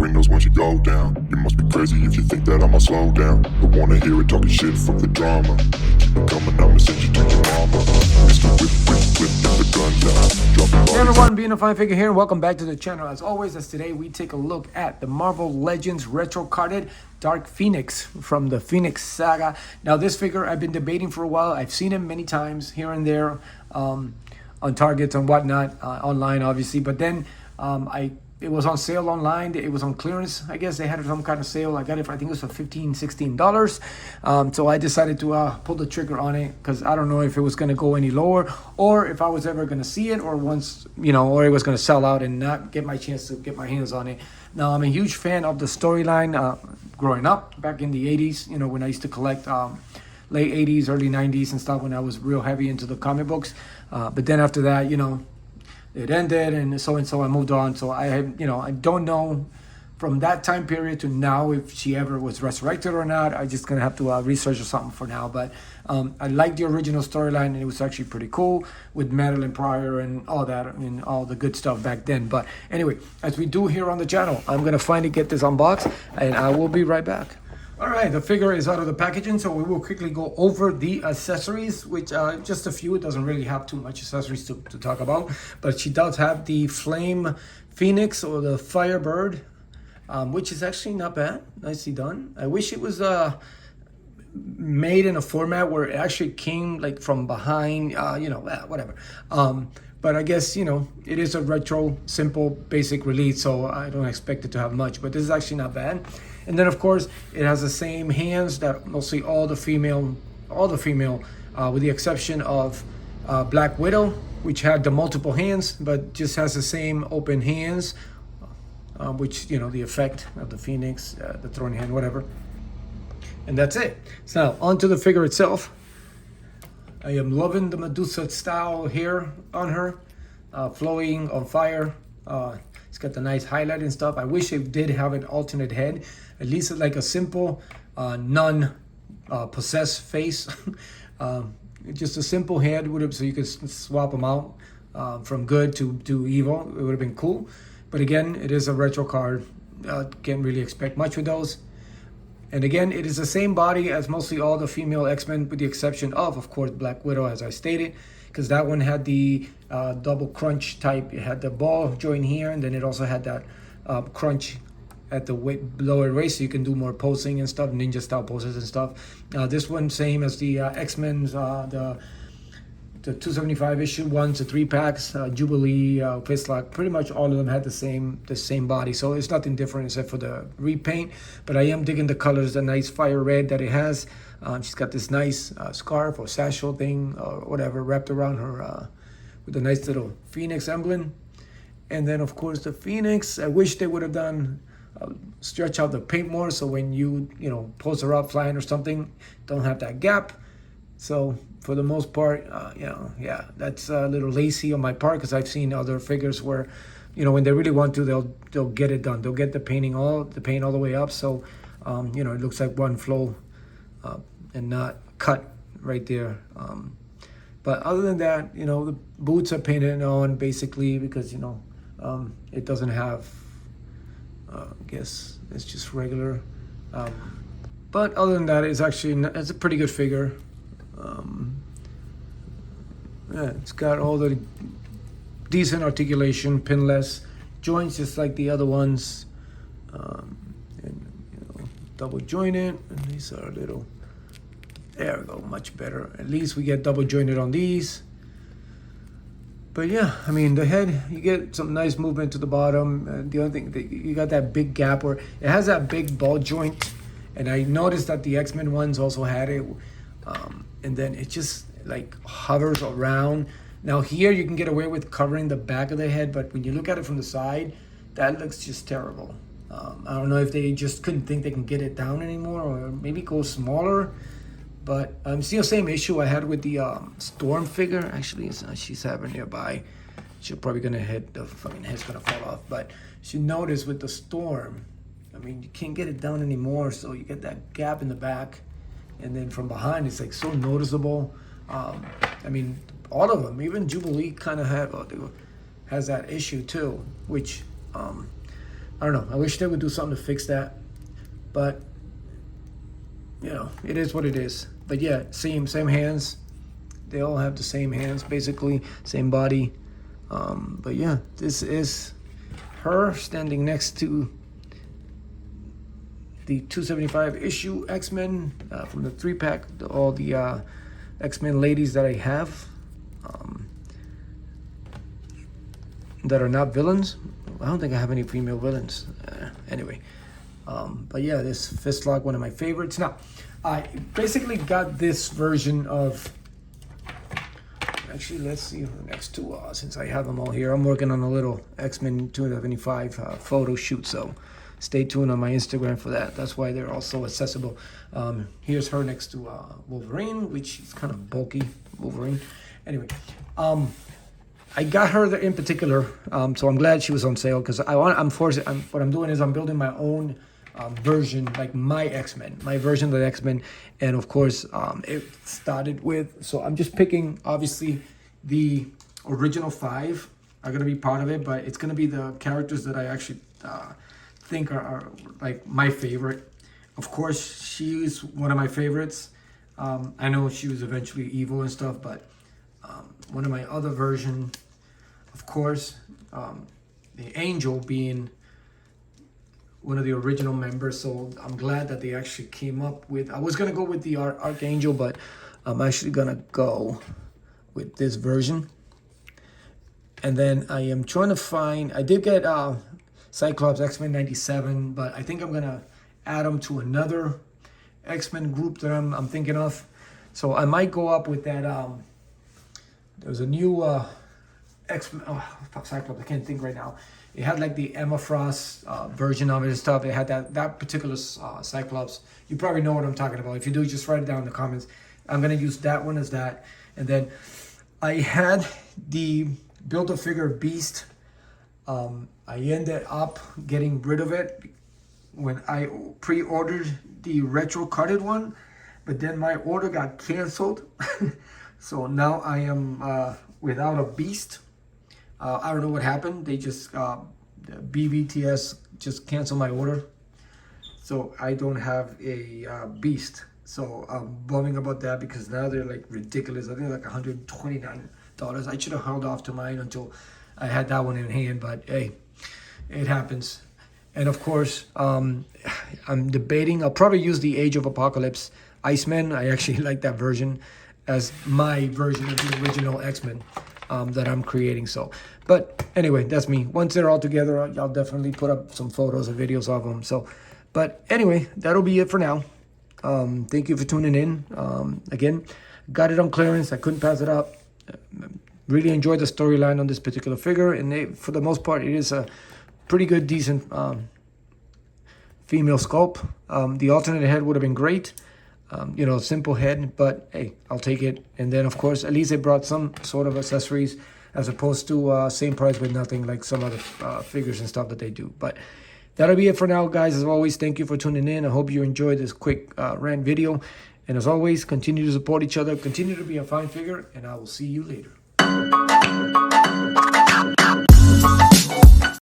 windows once you go down. You must be crazy if you think that I'ma slow down. Don't wanna hear it talking shit, fuck the drama. Keep it coming, I'ma send you to your mama. Mr. Whip, whip, whip, get the gun down. Drop it. Hey everyone, being a fine figure here, and welcome back to the channel. As always, as today we take a look at the Marvel Legends retro carded Dark Phoenix from the Phoenix Saga. Now this figure I've been debating for a while. I've seen him many times here and there on Targets and whatnot, online obviously, but then it was on sale online. It was on clearance. I guess they had some kind of sale. I got it for, I think it was for $15, $16. So I decided to pull the trigger on it because I don't know if it was going to go any lower or if I was ever going to see it, or once, or it was going to sell out and not get my chance to get my hands on it. Now, I'm a huge fan of the storyline growing up back in the 80s, when I used to collect late 80s, early 90s and stuff, when I was real heavy into the comic books. But then after that, it ended, and so I moved on. So I don't know from that time period to now if she ever was resurrected or not. I just gonna have to research or something for now. But I like the original storyline, and it was actually pretty cool with Madeline Pryor and all that and all the good stuff back then. But anyway, as we do here on the channel, I'm gonna finally get this unboxed, and I will be right back. All right, the figure is out of the packaging, so we will quickly go over the accessories, which just a few. It doesn't really have too much accessories to talk about, but she does have the Flame Phoenix, or the Firebird, which is actually not bad. Nicely done. I wish it was made in a format where it actually came like from behind, whatever. But I guess, it is a retro, simple, basic release, so I don't expect it to have much, but this is actually not bad. And then, of course, it has the same hands that mostly all the female, with the exception of Black Widow, which had the multiple hands, but just has the same open hands, which, the effect of the Phoenix, the throwing hand, whatever. And that's it. So, onto the figure itself. I am loving the Medusa style hair on her, flowing on fire. It's got the nice highlight and stuff. I wish it did have an alternate head, at least like a simple, non-possessed face. Just a simple head would have, so you could swap them out from good to evil. It would have been cool. But again, it is a retro card. Can't really expect much with those. And again, it is the same body as mostly all the female X-Men, with the exception of course, Black Widow, as I stated, because that one had the double crunch type. It had the ball joint here, and then it also had that crunch at the lower waist, so you can do more posing and stuff, ninja style poses and stuff. This one, same as the X-Men's, the 275 issue 1 to 3 packs, Jubilee, Fistlock, pretty much all of them had the same body, so it's nothing different except for the repaint. But I am digging the colors, the nice fire red that it has. She's got this nice scarf or satchel thing or whatever wrapped around her with a nice little Phoenix emblem. And then of course the Phoenix, I wish they would have done stretch out the paint more, so when you pose her up flying or something, don't have that gap. So for the most part, that's a little lazy on my part, because I've seen other figures where, when they really want to, they'll get it done. They'll get the paint all the way up, so it looks like one flow and not cut right there. But other than that, the boots are painted on basically because it doesn't have. I guess it's just regular. But other than that, it's a pretty good figure. It's got all the decent articulation, pinless joints, just like the other ones, and double jointed. And these are a little. There we go, much better. At least we get double jointed on these. But yeah, I mean, the head, you get some nice movement to the bottom. The only thing, you got that big gap where it has that big ball joint, and I noticed that the X-Men ones also had it. And then it just like hovers around. Now here you can get away with covering the back of the head, but when you look at it from the side, that looks just terrible. I don't know if they just couldn't think they can get it down anymore, or maybe go smaller. But still same issue I had with the Storm figure. Actually, she's having nearby. She's probably gonna hit, the fucking head's gonna fall off. But you notice with the Storm, I mean, you can't get it down anymore, so you get that gap in the back. And then from behind, it's like so noticeable. I mean, all of them, even Jubilee kind of has that issue too, which I don't know. I wish they would do something to fix that. But, you know, it is what it is. But yeah, same hands. They all have the same hands, basically. Same body. But yeah, this is her standing next to the 275 issue X-Men from the 3-pack. All the X-Men ladies that I have that are not villains. I don't think I have any female villains. Anyway. But yeah, this Fistlock, one of my favorites. Now, I basically got this version of... Actually, let's see who next to, since I have them all here. I'm working on a little X-Men 275 photo shoot, so stay tuned on my Instagram for that. That's why they're all so accessible. Here's her next to Wolverine, which is kind of bulky, Wolverine. Anyway, I got her in particular, so I'm glad she was on sale, because what I'm doing is I'm building my own version, like my X-Men, my version of the X-Men. And of course, it started with, so I'm just picking, obviously, the original 5 are going to be part of it, but it's going to be the characters that I actually think are like my favorite. Of course, she's one of my favorites. I know she was eventually evil and stuff, but one of my other version, of course, the Angel being one of the original members, so I'm glad that they actually came up with... I was going to go with the Archangel, but I'm actually going to go with this version. And then I am trying to find... I did get Cyclops X-Men 97, but I think I'm going to add them to another X-Men group that I'm thinking of. So I might go up with that... there's a new X-Men... Oh, Cyclops, I can't think right now. It had like the Emma Frost version of it and stuff. It had that particular Cyclops. You probably know what I'm talking about. If you do, just write it down in the comments. I'm going to use that one as that. And then I had the Build-A-Figure Beast. I ended up getting rid of it when I pre-ordered the retro carded one. But then my order got canceled. So now I am without a Beast. I don't know what happened. They just, BBTS just canceled my order. So I don't have a Beast. So I'm bumming about that, because now they're like ridiculous. I think like $129. I should have held off to mine until I had that one in hand. But hey, it happens. And of course, I'm debating. I'll probably use the Age of Apocalypse Iceman. I actually like that version as my version of the original X-Men. That I'm creating. So, but anyway, that's me. Once they're all together, I'll definitely put up some photos and videos of them. So, but anyway, that'll be it for now. Thank you for tuning in. Again, got it on clearance. I couldn't pass it up. Really enjoyed the storyline on this particular figure, and for the most part, it is a pretty good, decent female sculpt. The alternate head would have been great. You know, simple head, but hey, I'll take it. And then, of course, at least they brought some sort of accessories, as opposed to same price with nothing, like some other figures and stuff that they do. But that'll be it for now, guys. As always, thank you for tuning in. I hope you enjoyed this quick rant video. And as always, continue to support each other, continue to be a fine figure, and I will see you later.